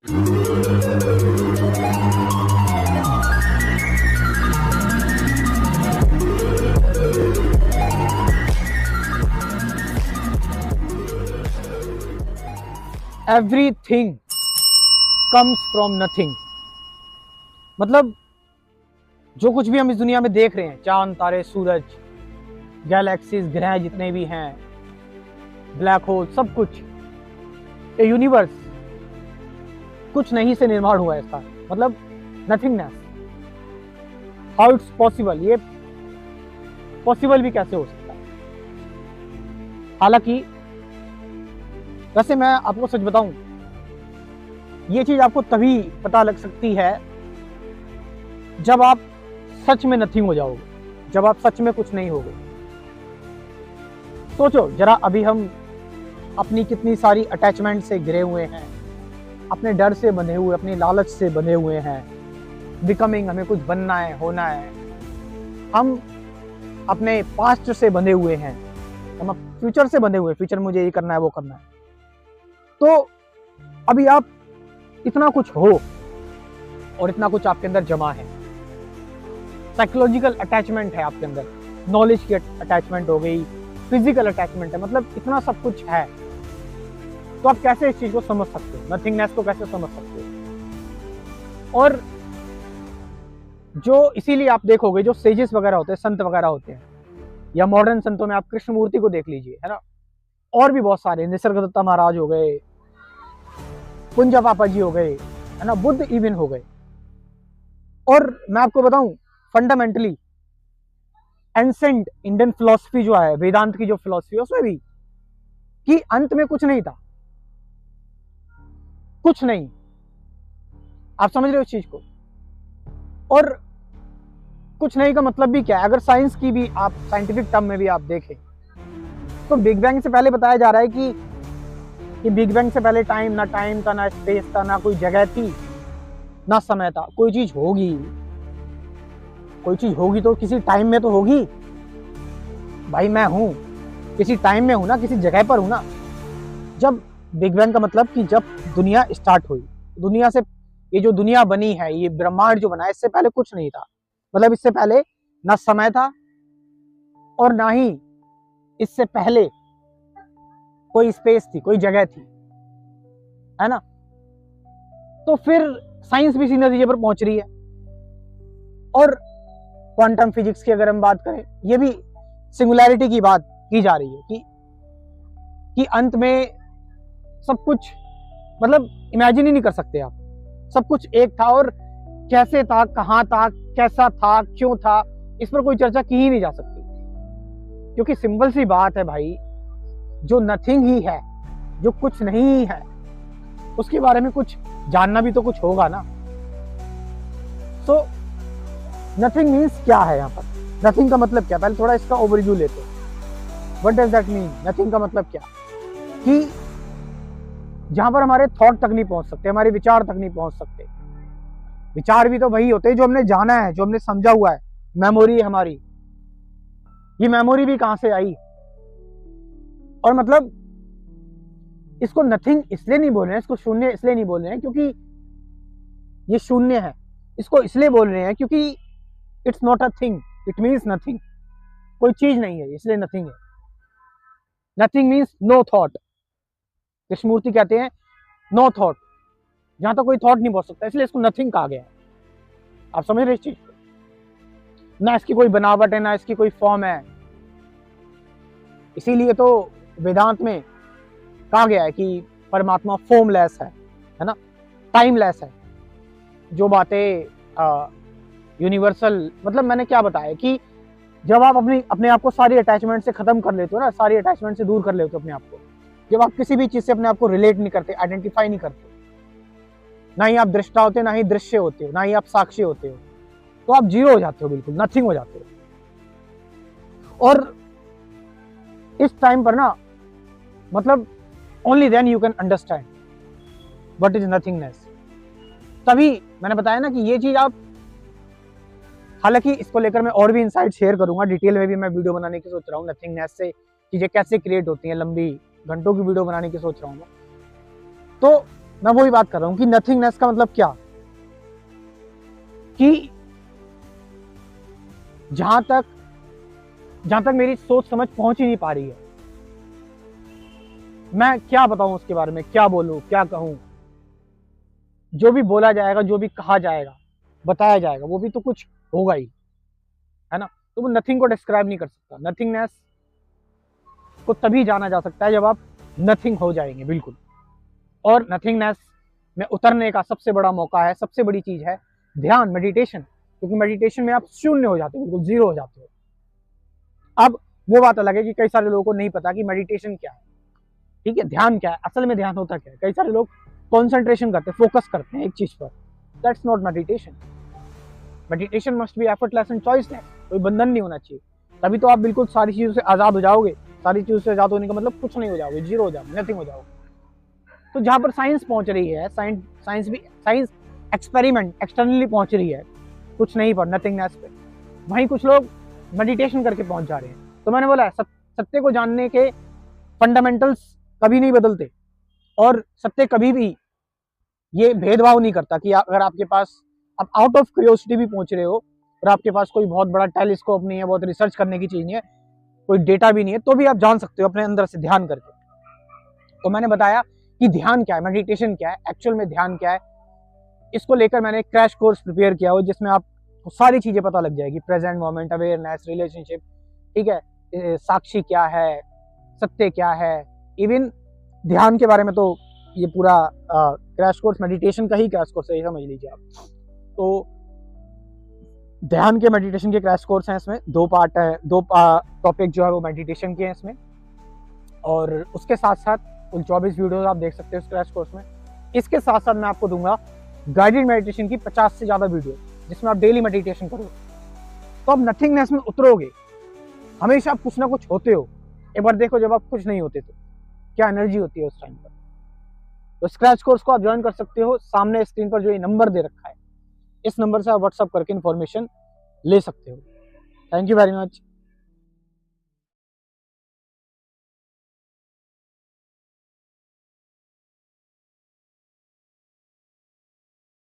Everything comes from nothing. मतलब जो कुछ भी हम इस दुनिया में देख रहे हैं, चांद, तारे, सूरज, गैलेक्सीज, ग्रह जितने भी हैं, ब्लैक होल, सब कुछ, ये यूनिवर्स कुछ नहीं से निर्माण हुआ है इसका। मतलब नथिंगनेस। How it's possible? ये पॉसिबल भी कैसे हो सकता है? हालांकि वैसे मैं आपको सच बताऊं, ये चीज आपको तभी पता लग सकती है जब आप सच में नथिंग हो जाओगे, जब आप सच में कुछ नहीं होगे। सोचो जरा, अभी हम अपनी कितनी सारी अटैचमेंट से घिरे हुए हैं, अपने डर से बंधे हुए, अपनी लालच से बंधे हुए हैं, बिकमिंग, हमें कुछ बनना है, होना है। हम अपने पास्ट से बंधे हुए हैं, हम फ्यूचर से बंधे हुए, फ्यूचर मुझे ये करना है, वो करना है। तो अभी आप इतना कुछ हो और इतना कुछ आपके अंदर जमा है, साइकोलॉजिकल अटैचमेंट है आपके अंदर, नॉलेज की अटैचमेंट हो गई, फिजिकल अटैचमेंट है, मतलब इतना सब कुछ है। तो आप कैसे इस चीज को समझ सकते हो, नथिंगनेस को कैसे समझ सकते हो? और जो इसीलिए आप देखोगे जो सेजेस वगैरह होते हैं, संत वगैरह होते हैं, या मॉडर्न संतों में आप कृष्णमूर्ति को देख लीजिए, है ना, और भी बहुत सारे, निसर्गदत्ता महाराज हो गए, कुंजा पापा जी हो गए, है ना, बुद्ध इवन हो गए। और मैं आपको बताऊं, फंडामेंटली एंसेंट इंडियन फिलॉसफी जो है, वेदांत की जो फिलॉसफी है, उसमें भी कि अंत में कुछ नहीं था, कुछ नहीं। आप समझ रहे हो इस चीज को? और कुछ नहीं का मतलब भी क्या है? अगर साइंस की भी आप साइंटिफिक टर्म में भी आप देखें तो बिग बैंग से पहले बताया जा रहा है कि बिग बैंग से पहले ना टाइम था, ना स्पेस था, ना कोई जगह थी, ना समय था। कोई चीज होगी, कोई चीज होगी तो किसी टाइम में तो होगी। भाई मैं हूं, किसी टाइम में हूं ना, किसी जगह पर हूं ना। जब बिग बैंग का मतलब कि जब दुनिया स्टार्ट हुई, दुनिया से, ये जो दुनिया बनी है, ये ब्रह्मांड जो बना है, इससे पहले कुछ नहीं था। मतलब इससे पहले ना समय था और ना ही इससे पहले कोई स्पेस थी, कोई जगह थी, है ना। तो फिर साइंस भी इसी नतीजे पर पहुंच रही है। और क्वांटम फिजिक्स की अगर हम बात करें, ये भी सिंगुलैरिटी की बात की जा रही है कि अंत में सब कुछ, मतलब इमेजिन ही नहीं कर सकते आप, सब कुछ एक था और कैसे था, कहां था, कैसा था, क्यों था, इस पर कोई चर्चा की ही नहीं जा सकती। क्योंकि सिंपल सी बात है भाई, जो नथिंग ही है, जो कुछ नहीं है, उसके बारे में कुछ जानना भी तो कुछ होगा ना। सो नथिंग मीन्स क्या है यहाँ पर? नथिंग का मतलब क्या? पहले थोड़ा इसका ओवरव्यू लेते हैं। What does that mean? Nothing का मतलब क्या? कि जहां पर हमारे थॉट तक नहीं पहुंच सकते, हमारे विचार तक नहीं पहुंच सकते। विचार भी तो वही होते हैं जो हमने जाना है, जो हमने समझा हुआ है, मेमोरी है हमारी। ये मेमोरी भी कहां से आई? और मतलब इसको नथिंग इसलिए नहीं बोल रहे हैं, इसको शून्य इसलिए नहीं बोल रहे हैं क्योंकि ये शून्य है। इसको इसलिए बोल रहे हैं क्योंकि it's not a thing, it means nothing. कोई चीज नहीं है, इसलिए नथिंग है। Nothing means no thought. Krishnamurti कहते हैं नो थॉट, जहां तक कोई थॉट नहीं पहुंच सकता, इसलिए इसको नथिंग कहा गया है। आप समझ रहे इस चीज को? ना इसकी कोई बनावट है, ना इसकी कोई फॉर्म है। इसीलिए तो वेदांत में कहा गया है कि परमात्मा फॉर्मलेस है ना, टाइमलेस है। जो बातें यूनिवर्सल, मतलब मैंने क्या बताया कि जब आप अपने आप को सारी अटैचमेंट से खत्म कर लेते हो ना, सारी अटैचमेंट से दूर कर लेते हो अपने आप को, जब आप किसी भी चीज से अपने आप को रिलेट नहीं करते, आइडेंटिफाई नहीं करते, ना ही आप दृष्टा होते, ना ही दृश्य होते हो, ना ही आप साक्षी होते हो, तो आप जीरो हो जाते हो, बिल्कुल नथिंग हो जाते हो। और इस टाइम पर ना, मतलब only then you can understand what is nothingness. तभी मैंने बताया ना कि ये चीज आप, हालांकि इसको लेकर मैं और भी इनसाइट शेयर करूंगा, डिटेल में भी मैं वीडियो बनाने की सोच रहा हूँ, नथिंगनेस से चीजें कैसे क्रिएट होती हैं, लंबी घंटों की वीडियो बनाने की सोच रहा हूँ मैं। तो मैं वही बात कर रहा हूं कि नथिंगनेस का मतलब क्या, कि जहां तक मेरी सोच समझ पहुंच ही नहीं पा रही है, मैं क्या बताऊं उसके बारे में, क्या बोलूं, क्या कहूं। जो भी बोला जाएगा, जो भी कहा जाएगा, बताया जाएगा, वो भी तो कुछ होगा ही, है ना। तो वो नथिंग को डिस्क्राइब नहीं कर सकता। नथिंगनेस को तभी जाना जा सकता है जब आप नथिंग हो जाएंगे बिल्कुल। और नथिंगनेस में उतरने का सबसे बड़ा मौका है, सबसे बड़ी चीज है ध्यान, मेडिटेशन। क्योंकि मेडिटेशन में आप शून्य हो जाते हो, बिल्कुल जीरो हो जाते हो। अब वो बात अलग है कि कई सारे लोगों को नहीं पता कि मेडिटेशन क्या है, ठीक है, ध्यान क्या है, असल में ध्यान होता क्या है। कई सारे लोग कॉन्सेंट्रेशन करते हैं, फोकस करते हैं एक चीज पर, that's not meditation. Meditation must be effortless and choiceless, कोई बंधन नहीं होना चाहिए। तभी तो आप बिल्कुल सारी चीजों से आजाद हो जाओगे। सारी चीजों से आजाद होने का मतलब कुछ नहीं हो जाओगे, जीरो हो जाओगे, नथिंग हो जाओगे। तो जहां पर साइंस पहुंच रही है, साइंस एक्सपेरिमेंट एक्सटर्नली पहुंच रही है, कुछ नहीं पर, नथिंगनेस पे, वहीं कुछ लोग मेडिटेशन करके पहुंच जा रहे हैं। तो मैंने बोला सत्य को जानने के फंडामेंटल्स कभी नहीं बदलते, और सत्य कभी भी ये भेदभाव नहीं करता कि अगर आपके पास, आप आउट ऑफ क्यूरियोसिटी भी पहुंच रहे हो और आपके पास कोई बहुत बड़ा टेलीस्कोप नहीं है, बहुत रिसर्च करने की चीज नहीं है, कोई डेटा भी नहीं है, तो भी आप जान सकते हो अपने अंदर से ध्यान करके। तो मैंने बताया कि ध्यान क्या है, मेडिटेशन क्या है, एक्चुअल में ध्यान क्या है। इसको लेकर मैंने एक क्रैश कोर्स प्रिपेयर किया हो जिसमें आपको सारी चीजें पता लग जाएगी, प्रेजेंट मोमेंट, अवेयरनेस, रिलेशनशिप, ठीक है, साक्षी क्या है, सत्य क्या है, इवन ध्यान के बारे में। तो ये पूरा क्रैश कोर्स मेडिटेशन का ही क्रैश कोर्स है, ये समझ लीजिए आप। तो ध्यान के, मेडिटेशन के क्रैश कोर्स हैं, इसमें 2 पार्ट है, 2 टॉपिक जो है वो मेडिटेशन के हैं इसमें। और उसके साथ साथ कुल 24 वीडियोस आप देख सकते हो इस क्रैश कोर्स में। इसके साथ साथ मैं आपको दूंगा गाइडेड मेडिटेशन की 50 से ज्यादा वीडियो, जिसमें आप डेली मेडिटेशन करो। तो आप नथिंगनेस में उतरोगे। हमेशा आप कुछ ना कुछ होते हो। एक बार देखो जब आप कुछ नहीं होते तो क्या एनर्जी होती है उस टाइम पर। तो स्क्रैच कोर्स को आप ज्वाइन कर सकते हो। सामने स्क्रीन पर जो ये नंबर दे रखा है, इस नंबर से आप व्हाट्सअप करके इन्फॉर्मेशन ले सकते हो। Thank you very much.